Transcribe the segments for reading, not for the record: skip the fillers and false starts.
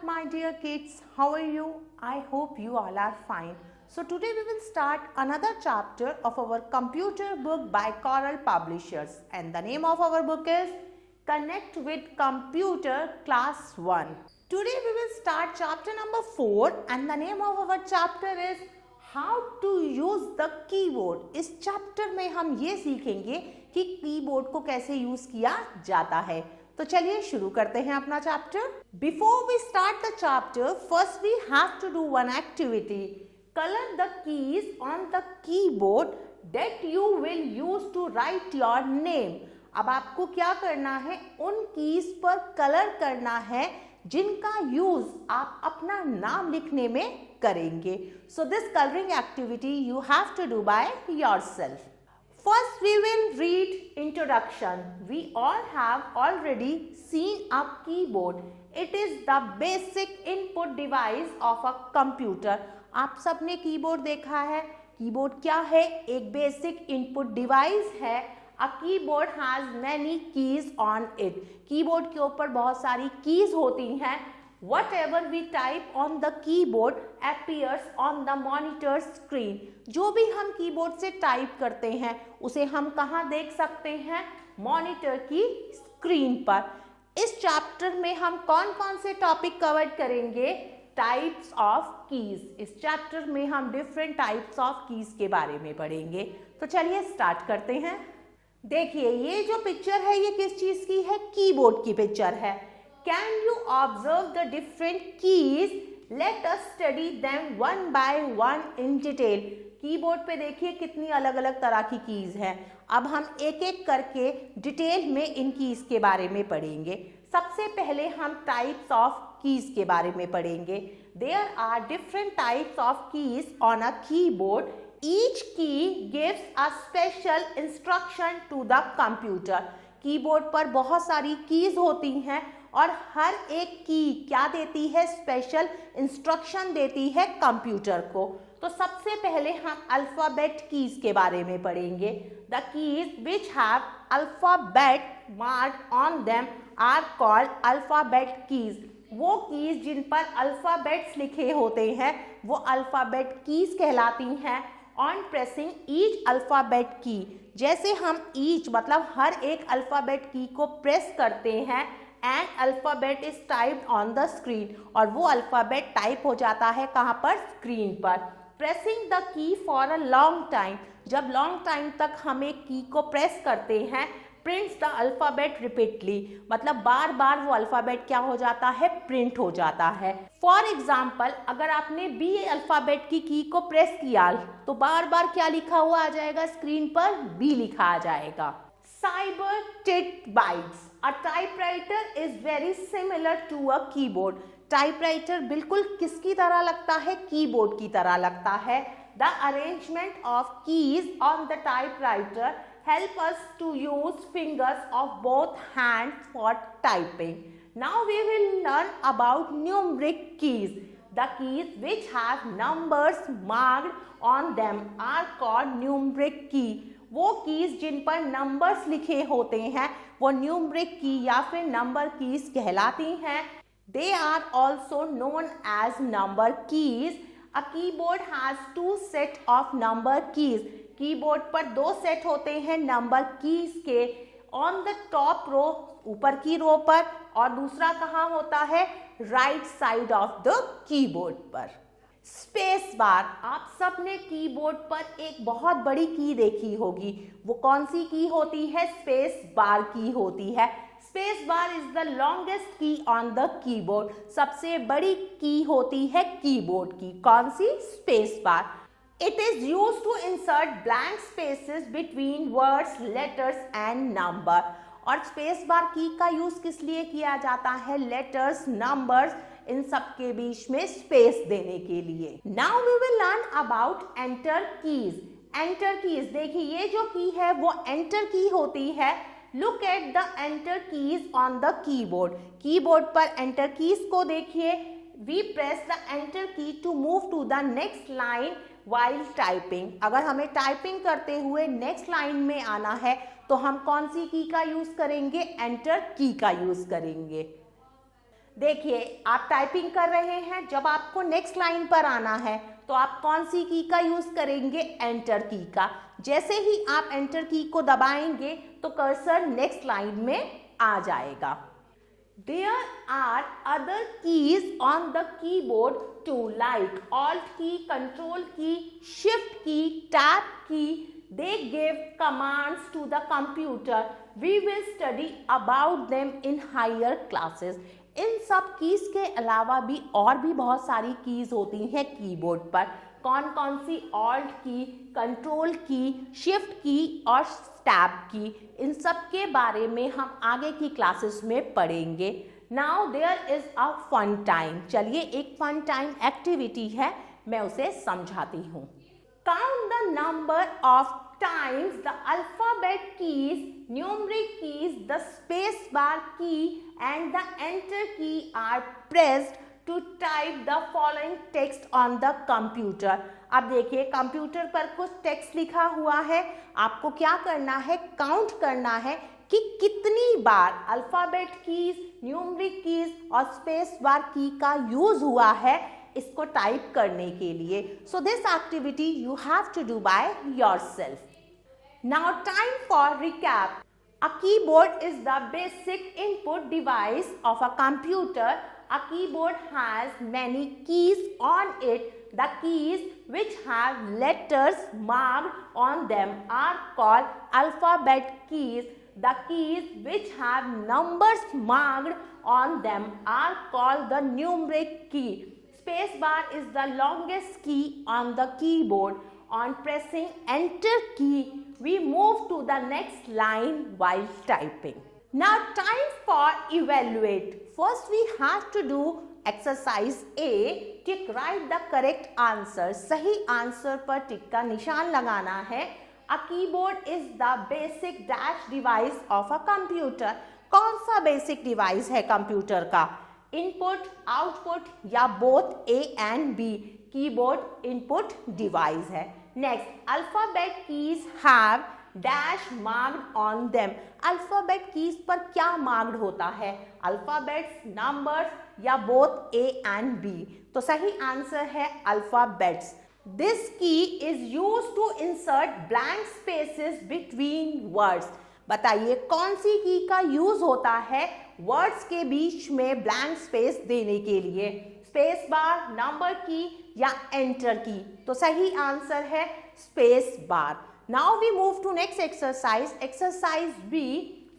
my dear kids. How are you? I hope you all are fine. So today we will start another chapter of our computer book by Coral Publishers, and the name of our book is Connect with Computer Class 1. Today we will start chapter number 4, and the name of our chapter is How to use the keyboard. इस chapter में हम ये सीखेंगे कि keyboard को कैसे use किया जाता है. तो चलिए शुरू करते हैं अपना chapter. Before we start the chapter, first we have to do one activity. Colour the keys on the keyboard that you will use to write your name. अब आपको क्या करना है, उन कीज पर कलर करना है जिनका यूज आप अपना नाम लिखने में करेंगे. So this colouring activity you have to do by yourself. First we will read introduction. We all have already seen a keyboard. It is the basic input device of a computer. आप सबने keyboard देखा है. Keyboard क्या है? एक basic input device है. A keyboard has many keys on it. Keyboard के ऊपर बहुत सारी कीज होती हैं. Whatever we type on the keyboard appears on the monitor screen. जो भी हम कीबोर्ड से टाइप करते हैं उसे हम कहाँ देख सकते हैं? मॉनिटर की स्क्रीन पर. इस चैप्टर में हम कौन कौन से टॉपिक कवर करेंगे? Types of keys. इस चैप्टर में हम डिफरेंट टाइप्स ऑफ कीज के बारे में पढ़ेंगे. तो चलिए स्टार्ट करते हैं. देखिए ये जो पिक्चर है ये किस चीज की है? कीबोर्ड की पिक्चर है. Can you observe the different keys? Let us study them one by one in detail. Keyboard पे देखिए कितनी अलग अलग तरह की कीज हैं. अब हम एक एक करके डिटेल में इन कीज के बारे में पढ़ेंगे. सबसे पहले हम टाइप्स ऑफ कीज के बारे में पढ़ेंगे. There are different types of keys on a keyboard. Each key gives a special instruction to the computer. Keyboard पर बहुत सारी कीज होती हैं और हर एक की क्या देती है? स्पेशल इंस्ट्रक्शन देती है कंप्यूटर को. तो सबसे पहले हम अल्फाबेट कीज के बारे में पढ़ेंगे. The keys which have alphabet marked on them are called alphabet keys. वो कीज जिन पर अल्फाबेट्स लिखे होते हैं वो अल्फाबेट कीज कहलाती हैं. ऑन प्रेसिंग ईच अल्फाबेट की, जैसे हम ईच मतलब हर एक अल्फाबेट की को प्रेस करते हैं, and alphabet is typed on the screen, और वो अल्फाबेट टाइप हो जाता है कहाँ पर? स्क्रीन पर. Pressing the key for a long time, जब लॉन्ग टाइम तक हम एक की को प्रेस करते हैं, प्रिंट्स द अल्फाबेट रिपीटली, मतलब बार बार वो अल्फाबेट क्या हो जाता है? प्रिंट हो जाता है. फॉर एग्जाम्पल अगर आपने बी अल्फाबेट की को प्रेस किया तो बार बार क्या लिखा हुआ आ जाएगा स्क्रीन पर? बी लिखा आ जाएगा. Cyber tit bytes. A typewriter is very similar to a keyboard. Typewriter बिल्कुल किसकी तरह लगता है? कीबोर्ड की तरह लगता है. The arrangement of keys on the typewriter help us to use fingers of both hands for typing. Now we will learn about numeric keys. The keys which have numbers marked on them are called numeric key. वो keys जिन पर numbers लिखे होते हैं वो numeric की या फिर नंबर कीज कहलाती हैं. They are also known as number keys. A keyboard has two set of number keys. Keyboard पर दो सेट होते हैं नंबर कीज के. ऑन द टॉप रो, ऊपर की रो पर, और दूसरा कहाँ होता है? Right side of the keyboard पर. Space bar. आप सबने कीबोर्ड पर एक बहुत बड़ी की देखी होगी. वो कौन सी की होती है? स्पेस बार की होती है. Space bar is the longest key on the keyboard. सबसे बड़ी की होती है कीबोर्ड की. कौन सी? Space bar. It is used to insert blank spaces between words, letters and number. और स्पेस बार की का यूज किस लिए किया जाता है? लेटर्स, नंबर्स, इन सब के बीच में स्पेस देने के लिए. Now we will learn about enter keys. Enter keys, देखिए ये जो की है वो enter की होती है. Look at the enter keys on the keyboard. Keyboard पर enter keys को देखिए. We press the enter key to move to the next line while typing. अगर हमें टाइपिंग करते हुए नेक्स्ट लाइन में आना है तो हम कौन सी की का यूज करेंगे? एंटर की का यूज करेंगे. देखिए आप टाइपिंग कर रहे हैं, जब आपको नेक्स्ट लाइन पर आना है तो आप कौन सी की का यूज करेंगे? एंटर की का। जैसे ही आप एंटर की को दबाएंगे तो कर्सर नेक्स्ट लाइन में आ जाएगा। There are other keys on the keyboard too, like Alt key, Control key, Shift key, Tab key. They give commands to the computer. We will study about them in higher classes. इन सब keys के अलावा भी और भी बहुत सारी keys होती हैं कीबोर्ड पर। कौन कौन सी? ऑल्ट की, कंट्रोल की, शिफ्ट की और टैब की। इन सब के बारे में हम आगे की क्लासेस में पढ़ेंगे। Now there is a fun time. चलिए एक फन टाइम एक्टिविटी है, मैं उसे समझाती हूँ। Count the number of times the alphabet keys, numeric keys, the space bar key and the enter key are pressed to type the following text on the computer. अब देखिए computer पर कुछ text लिखा हुआ है, आपको क्या करना है? काउंट करना है कि कितनी बार अल्फाबेट कीज, न्यूमरिक कीज और स्पेस बार की का यूज हुआ है इसको टाइप करने के लिए। So this activity you have to do by yourself. Now time for recap. A keyboard is the basic input device of a computer. A keyboard has many keys on it. The keys which have letters marked on them are called alphabet keys. The keys which have numbers marked on them are called the numeric key. Space bar is the longest key on the keyboard. On pressing enter key, we move to the next line while typing. Now time for evaluate. First we have to do exercise A. Tick write the correct answer. सही answer पर टिक का निशान लगाना है। A keyboard is the basic dash device of a computer. कौन सा basic device है computer का? इनपुट, आउटपुट या both A and B? Keyboard input device है। Next alphabet keys have dash marked on them. Alphabet keys पर क्या marked होता है? अल्फाबेट्स, नंबर्स या बोथ A and B? तो सही आंसर है alphabets. This key is used to insert blank spaces between words. बताइए कौन सी की का यूज होता है वर्ड्स के बीच में ब्लैंक स्पेस देने के लिए? स्पेस बार, नंबर की या एंटर की? तो सही आंसर है space bar. Now we move to next exercise. Exercise B,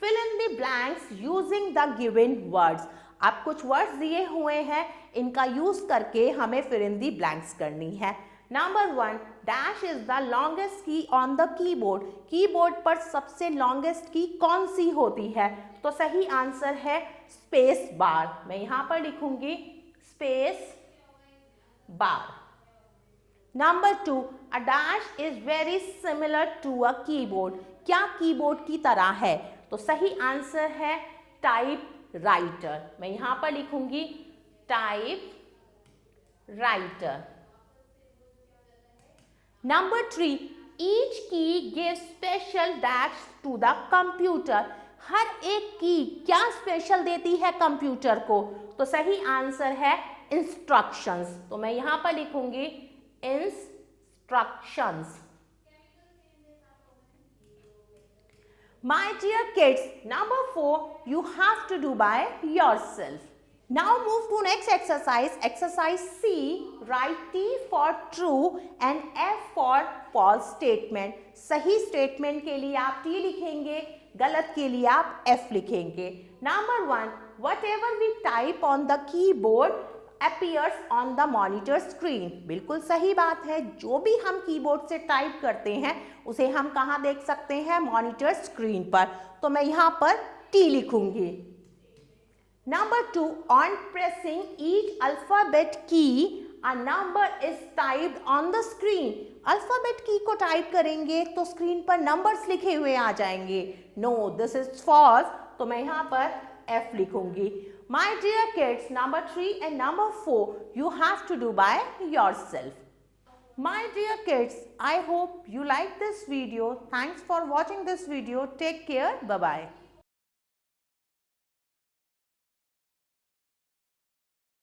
fill in the blanks using the given words. आप कुछ वर्ड्स दिए हुए हैं, इनका यूज करके हमें फिल इन द ब्लैंक्स करनी है। Number 1, dash is the longest key on the keyboard. Keyboard पर सबसे लॉन्गेस्ट की कौन सी होती है? तो सही आंसर है स्पेस बार। मैं यहां पर लिखूंगी space bar. Number 2, a dash is very similar to a keyboard. क्या कीबोर्ड की तरह है? तो सही आंसर है टाइप राइटर। मैं यहां पर लिखूंगी type writer. Number 3, each key gives special dash to the computer. हर एक की क्या स्पेशल देती है कंप्यूटर को? तो सही आंसर है इंस्ट्रक्शंस। तो मैं यहां पर लिखूंगी instructions. My dear kids, number 4, you have to do by yourself. Now move to next exercise. Exercise C. Write T for true and F for false statement. सही स्टेटमेंट के लिए आप T लिखेंगे, गलत के लिए आप F लिखेंगे। Number 1. Whatever we type on the keyboard appears on the monitor screen. बिल्कुल सही बात है, जो भी हम कीबोर्ड से टाइप करते हैं उसे हम कहाँ देख सकते हैं? मॉनिटर स्क्रीन पर। तो मैं यहाँ पर T लिखूंगी। Number 2, on pressing each alphabet key, a number is typed on the screen. Alphabet की को टाइप करेंगे तो स्क्रीन पर नंबर्स लिखे हुए आ जाएंगे। No, this is false. तो मैं यहाँ पर F लिखूंगी। My dear kids, number 3 and number 4, you have to do by yourself. My dear kids, I hope you like this video. Thanks for watching this video. Take care. Bye-bye.